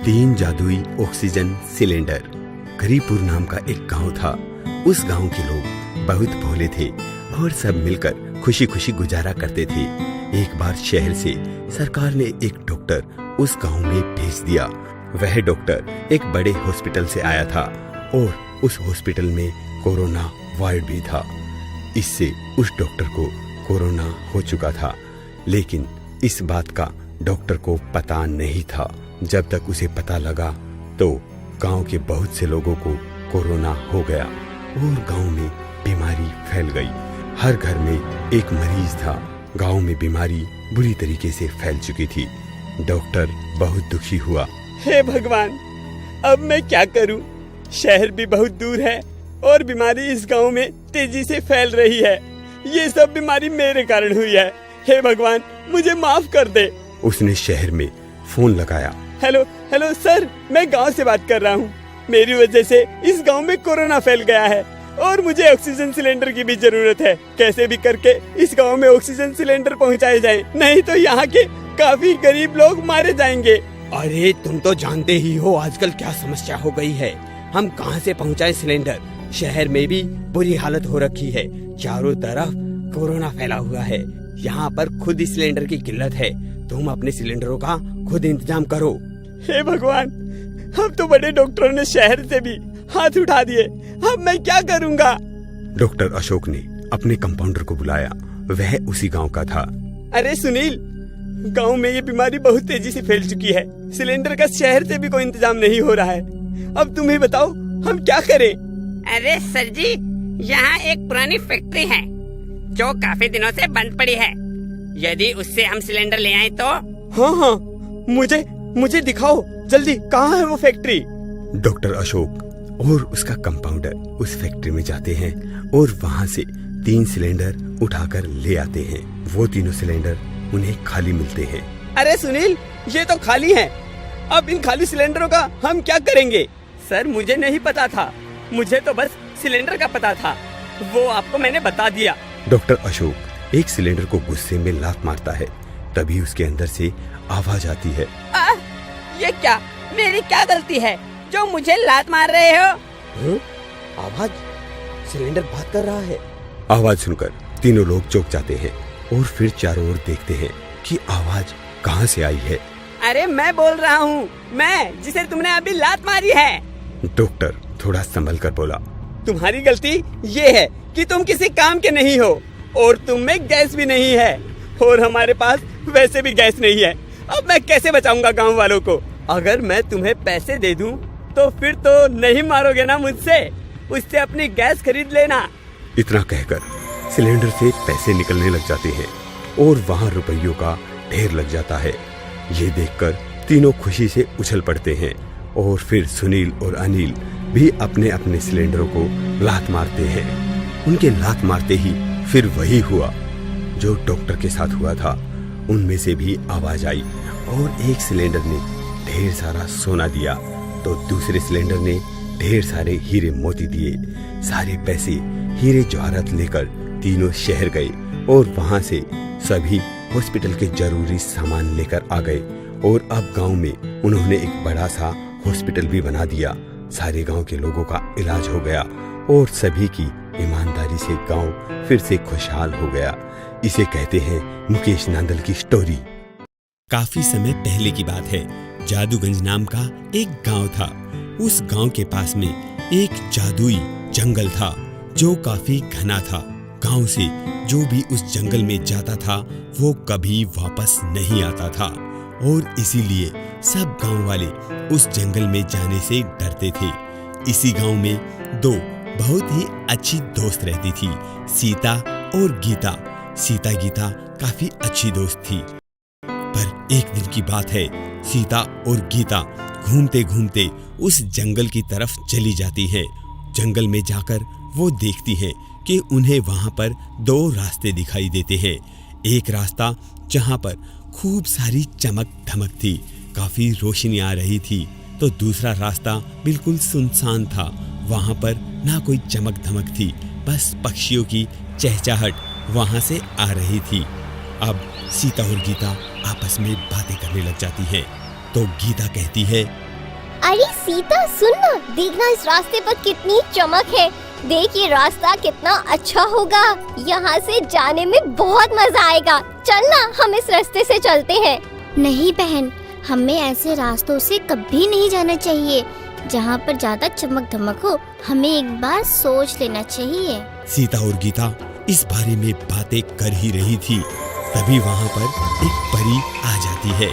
3 जादुई oxygen cylinder. गरीपुर नाम का एक गांव था। उस गांव के लोग बहुत भोले थे और सब मिलकर खुशी खुशी गुजारा करते थे। एक बार शहर से सरकार ने एक डॉक्टर उस गांव में भेज दिया। वह डॉक्टर एक बड़े हॉस्पिटल से आया था और उस हॉस्पिटल में कोरोना वार्ड भी था। इससे उस डॉक्टर को कोरोना हो चुका था, लेकिन इस बात का डॉक्टर को पता नहीं था। जब तक उसे पता लगा तो गांव के बहुत से लोगों को कोरोना हो गया और गांव में बीमारी फैल गई। हर घर में एक मरीज था। गांव में बीमारी बुरी तरीके से फैल चुकी थी। डॉक्टर बहुत दुखी हुआ। हे भगवान, अब मैं क्या करूं? शहर भी बहुत दूर है और बीमारी इस गांव में तेजी से फैल रही है। ये सब बीमारी मेरे कारण हुई है। हे भगवान, मुझे माफ कर दे। उसने शहर में फोन लगाया। हेलो सर, मैं गांव से बात कर रहा हूं। मेरी वजह से इस गांव में कोरोना फैल गया है और मुझे ऑक्सीजन सिलेंडर की भी जरूरत है। कैसे भी करके इस गांव में ऑक्सीजन सिलेंडर पहुंचाए जाएं, नहीं तो यहाँ के काफी गरीब लोग मारे जाएंगे। अरे तुम तो जानते ही हो आजकल क्या समस्या हो गई है। हम कहां से पहुंचाएं सिलेंडर? शहर में भी बुरी हालत हो रखी है। चारों तरफ कोरोना फैला हुआ है। यहाँ पर खुद ही सिलेंडर की किल्लत है। तुम अपने सिलेंडरों का खुद इंतजाम करो। हे भगवान, अब तो बड़े डॉक्टरों ने शहर से भी हाथ उठा दिए। अब मैं क्या करूँगा? डॉक्टर अशोक ने अपने कंपाउंडर को बुलाया। वह उसी गांव का था। अरे सुनील, गांव में ये बीमारी बहुत तेजी से फैल चुकी है। सिलेंडर का शहर से भी कोई इंतजाम नहीं हो रहा है। अब तुम ही बताओ, हम क्या करें? अरे सर जी, यहाँ एक पुरानी फैक्ट्री है जो काफी दिनों से बंद पड़ी है। यदि उससे हम सिलेंडर ले आए तो? हाँ, मुझे दिखाओ जल्दी, कहाँ है वो फैक्ट्री? डॉक्टर अशोक और उसका कंपाउंडर उस फैक्ट्री में जाते हैं और वहाँ से 3 सिलेंडर उठाकर ले आते हैं। वो तीनों सिलेंडर उन्हें खाली मिलते हैं। अरे सुनील, ये तो खाली हैं। अब इन खाली सिलेंडरों का हम क्या करेंगे? सर, मुझे नहीं पता था। मुझे तो बस सिलेंडर का पता था, वो आपको मैंने बता दिया। डॉक्टर अशोक एक सिलेंडर को गुस्से में लात मारता है। तभी उसके अंदर से आवाज आती है। ये क्या? मेरी क्या गलती है जो मुझे लात मार रहे हो? आवाज, सिलेंडर बात कर रहा है। आवाज सुनकर तीनों लोग चौंक जाते हैं और फिर चारों ओर देखते हैं कि आवाज कहाँ से आई है। अरे मैं बोल रहा हूँ, मैं जिसे तुमने अभी लात मारी है। डॉक्टर थोड़ा संभल कर बोला। तुम्हारी गलती ये है कि तुम किसी काम के नहीं हो और तुम में गैस भी नहीं है और हमारे पास वैसे भी गैस नहीं है। अब मैं कैसे बचाऊंगा गांव वालों को? अगर मैं तुम्हें पैसे दे दूं तो फिर तो नहीं मारोगे ना मुझसे? उससे अपनी गैस खरीद लेना। इतना कहकर सिलेंडर से पैसे निकलने लग जाते हैं और वहाँ रुपयों का ढेर लग जाता है। ये देखकर तीनों खुशी से उछल पड़ते हैं और फिर सुनील और अनिल भी अपने अपने सिलेंडरों को लात मारते हैं। उनके लात मारते ही फिर वही हुआ जो डॉक्टर के साथ हुआ था। उनमें से भी आवाज आई और एक सिलेंडर ने ढेर सारा सोना दिया तो दूसरे सिलेंडर ने ढेर सारे हीरे मोती दिए। सारे पैसे हीरे जवाहरात लेकर तीनों शहर गए और वहां से सभी हॉस्पिटल के जरूरी सामान लेकर आ गए और अब गांव में उन्होंने एक बड़ा सा हॉस्पिटल भी बना दिया। सारे गांव के लोगों का इलाज हो गया और सभी की ईमानदारी से गांव फिर से खुशहाल हो गया। इसे कहते हैं मुकेश नांदल की स्टोरी। काफी समय पहले की बात है। जादूगंज नाम का एक गांव था। उस गांव के पास में एक जादुई जंगल था जो काफी घना था। गांव से जो भी उस जंगल में जाता था वो कभी वापस नहीं आता था और इसीलिए सब गांव वाले उस जंगल में जाने से डरते थे। इसी गांव में 2 बहुत ही अच्छी दोस्त रहती थी, सीता और गीता। सीता गीता काफी अच्छी दोस्त थी। पर एक दिन की बात है, सीता और गीता घूमते घूमते उस जंगल की तरफ चली जाती हैं। जंगल में जाकर वो देखती हैं कि उन्हें वहां पर 2 रास्ते दिखाई देते हैं। एक रास्ता जहां पर खूब सारी चमक धमक थी, काफी रोशनी आ रही थी, तो दूसरा रास्ता बिल्कुल सुनसान था। वहां पर ना कोई चमक धमक थी, बस पक्षियों की चहचहाट वहां से आ रही थी। अब सीता और गीता आपस में बातें करने लग जाती हैं। तो गीता कहती है, अरे सीता सुन ना, देखना इस रास्ते पर कितनी चमक है। देख ये रास्ता कितना अच्छा होगा, यहाँ से जाने में बहुत मजा आएगा। चल ना हम इस रास्ते से चलते हैं। नहीं बहन, हमें ऐसे रास्तों से कभी नहीं जाना चाहिए जहाँ पर ज्यादा चमक धमक हो। हमें एक बार सोच लेना चाहिए। सीता और गीता इस बारे में बातें कर ही रही थी, तभी वहाँ पर एक परी आ जाती है।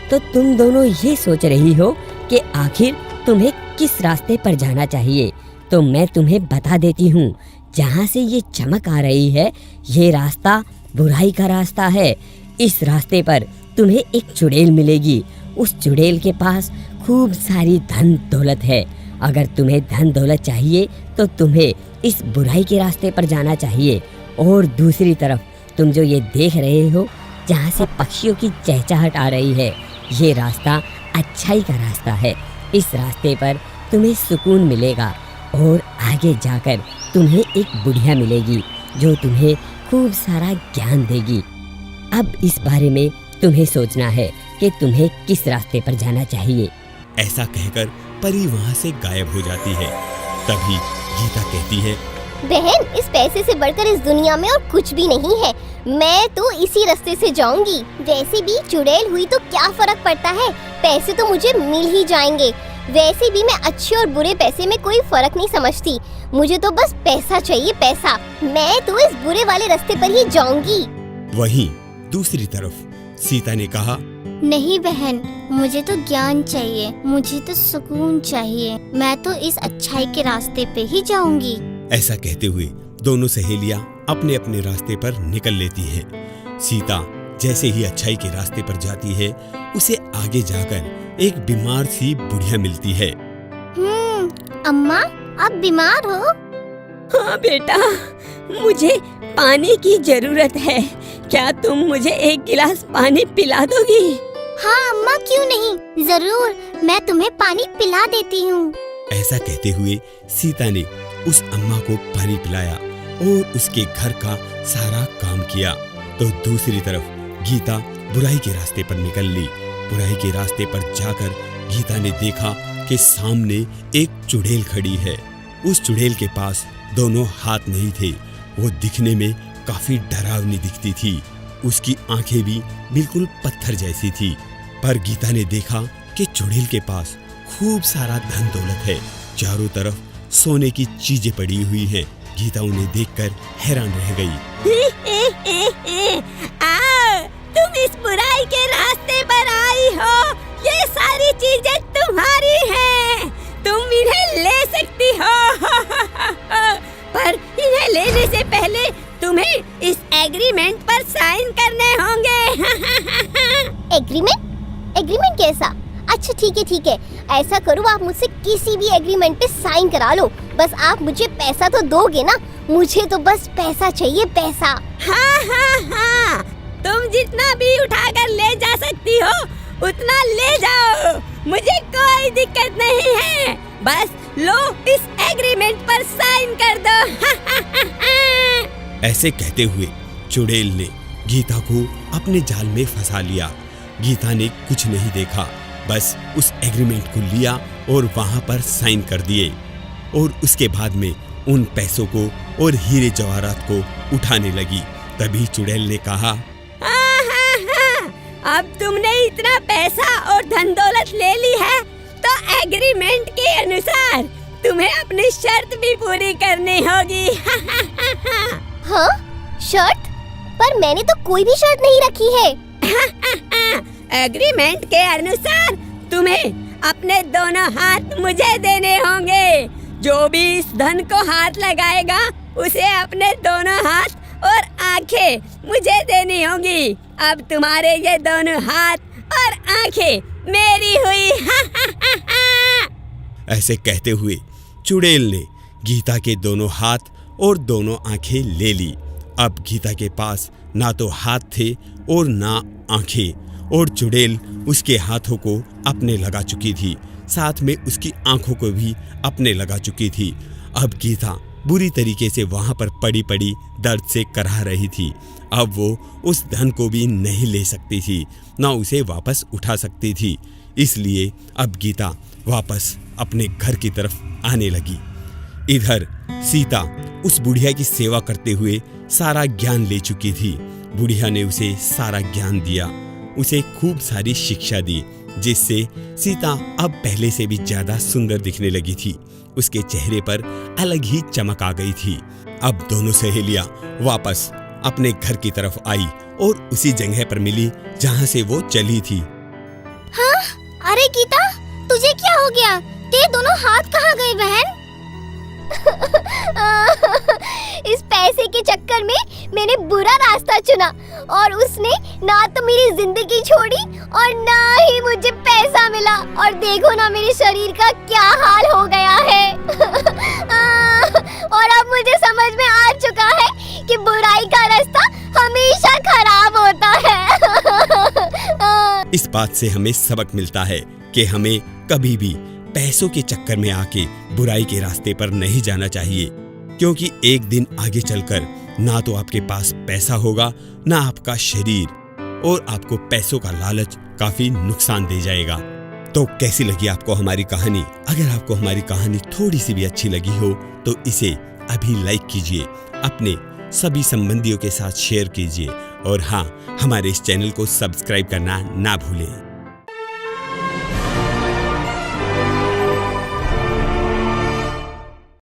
तो तुम दोनों ये सोच रही हो कि आखिर तुम्हें किस रास्ते पर जाना चाहिए। तो मैं तुम्हें बता देती हूँ, जहाँ से ये चमक आ रही है ये रास्ता बुराई का रास्ता है। इस रास्ते पर तुम्हें एक चुड़ैल मिलेगी। उस चुड़ैल के पास खूब सारी धन दौलत है। अगर तुम्हें धन दौलत चाहिए तो तुम्हें इस बुराई के रास्ते पर जाना चाहिए। और दूसरी तरफ तुम जो ये देख रहे हो, जहाँ से पक्षियों की चहचहाहट आ रही है, ये रास्ता अच्छाई का रास्ता है। इस रास्ते पर तुम्हें सुकून मिलेगा और आगे जाकर तुम्हें एक बुढ़िया मिलेगी जो तुम्हें खूब सारा ज्ञान देगी। अब इस बारे में तुम्हें सोचना है कि तुम्हें किस रास्ते पर जाना चाहिए। ऐसा कहकर परी वहाँ से गायब हो जाती है। तभी गीता कहती है, बहन इस पैसे से बढ़कर इस दुनिया में और कुछ भी नहीं है। मैं तो इसी रास्ते से जाऊंगी। वैसे भी चुड़ैल हुई तो क्या फर्क पड़ता है, पैसे तो मुझे मिल ही जाएंगे। वैसे भी मैं अच्छे और बुरे पैसे में कोई फर्क नहीं समझती। मुझे तो बस पैसा चाहिए, पैसा। मैं तो इस बुरे वाले रास्ते पर ही जाऊंगी। वहीं दूसरी तरफ सीता ने कहा, नहीं बहन, मुझे तो ज्ञान चाहिए, मुझे तो सुकून चाहिए। मैं तो इस अच्छाई के रास्ते पे ही जाऊंगी। ऐसा कहते हुए दोनों सहेलियां अपने अपने रास्ते पर निकल लेती हैं। सीता जैसे ही अच्छाई के रास्ते पर जाती है, उसे आगे जाकर एक बीमार सी बुढ़िया मिलती है। अम्मा आप बीमार हो? हाँ बेटा, मुझे पानी की जरूरत है। क्या तुम मुझे एक गिलास पानी पिला दोगी? हाँ अम्मा, क्यों नहीं, जरूर मैं तुम्हें पानी पिला देती हूँ। ऐसा कहते हुए सीता ने उस अम्मा को पानी पिलाया और उसके घर का सारा काम किया। तो दूसरी तरफ गीता बुराई के रास्ते पर निकल ली। बुराई के रास्ते पर जाकर गीता ने देखा कि सामने एक चुड़ैल खड़ी है। उस चुड़ैल के पास दोनों हाथ नहीं थे। वो दिखने में काफी डरावनी दिखती थी। उसकी आंखें भी बिल्कुल पत्थर जैसी थी। पर गीता ने देखा कि चुड़ैल के पास खूब सारा धन दौलत है। चारों तरफ सोने की चीजें पड़ी हुई हैं। गीता उन्हें देखकर हैरान रह गई। तुम इस बुराई के रास्ते पर आई हो, ये सारी चीजें तुम्हारी हैं, तुम इन्हें ले सकती हो। पर इन्हें लेने से पहले तुम्हें इस एग्रीमेंट पर साइन करने होंगे। एग्रीमेंट? एग्रीमेंट कैसा? अच्छा ठीक है, ऐसा करो आप मुझसे किसी भी एग्रीमेंट पे साइन करा लो। बस आप मुझे पैसा तो दोगे ना? मुझे तो बस पैसा चाहिए, पैसा। हाँ, तुम जितना भी उठाकर ले जा सकती हो उतना ले जाओ, मुझे कोई दिक्कत नहीं है। बस लो इस एग्रीमेंट पर साइन कर दो। ऐसे कहते हुए चुड़ैल ने गीता को अपने जाल में फंसा लिया। गीता ने कुछ नहीं देखा, बस उस एग्रीमेंट को लिया और वहां पर साइन कर दिए। और उसके बाद में उन पैसों को और हीरे जवाहरात को उठाने लगी। तभी चुड़ैल ने कहा, अब तुमने इतना पैसा और धन दौलत ले ली है तो एग्रीमेंट के अनुसार तुम्हें अपनी शर्त भी पूरी करनी होगी। हाँ, शर्त? पर मैंने तो कोई भी शर्त नहीं रखी है। एग्रीमेंट के अनुसार तुम्हें अपने दोनों हाथ मुझे देने होंगे। जो भी इस धन को हाथ लगाएगा उसे अपने दोनों हाथ और आंखें मुझे देनी होंगी। अब तुम्हारे ये दोनों हाथ और आंखें मेरी हुई। ऐसे कहते हुए चुड़ैल ने गीता के दोनों हाथ और दोनों आंखें ले ली। अब गीता के पास ना तो हाथ थे और ना आंखें, और चुड़ैल उसके हाथों को अपने लगा चुकी थी, साथ में उसकी आंखों को भी अपने लगा चुकी थी। अब गीता बुरी तरीके से वहां पर पड़ी पड़ी दर्द से कराह रही थी। अब वो उस धन को भी नहीं ले सकती थी, ना उसे वापस उठा सकती थी। इसलिए अब गीता वापस अपने घर की तरफ आने लगी। इधर सीता उस बुढ़िया की सेवा करते हुए सारा ज्ञान ले चुकी थी। बुढ़िया ने उसे सारा ज्ञान दिया, उसे खूब सारी शिक्षा दी, जिससे सीता अब पहले से भी ज्यादा सुंदर दिखने लगी थी। उसके चेहरे पर अलग ही चमक आ गई थी। अब दोनों सहेलियां वापस अपने घर की तरफ आई और उसी जगह पर मिली जहां से वो चली थी। हाँ? अरे गीता, तुझे क्या हो गया? तेरे दोनों हाथ कहाँ गए बहन? इस पैसे के चक्कर में मैंने बुरा रास्ता चुना और उसने ना तो मेरी जिंदगी छोड़ी और ना ही मुझे पैसा मिला, और देखो ना मेरे शरीर का क्या हाल हो गया है। और अब मुझे समझ में आ चुका है कि बुराई का रास्ता हमेशा खराब होता है। इस बात से हमें सबक मिलता है कि हमें कभी भी पैसों के चक्कर में आके बुराई के रास्ते पर नहीं जाना चाहिए, क्योंकि एक दिन आगे चलकर ना तो आपके पास पैसा होगा, ना आपका शरीर, और आपको पैसों का लालच काफी नुकसान दे जाएगा। तो कैसी लगी आपको हमारी कहानी? अगर आपको हमारी कहानी थोड़ी सी भी अच्छी लगी हो तो इसे अभी लाइक कीजिए, अपने सभी संबंधियों के साथ शेयर कीजिए, और हाँ, हमारे इस चैनल को सब्सक्राइब करना ना भूलें।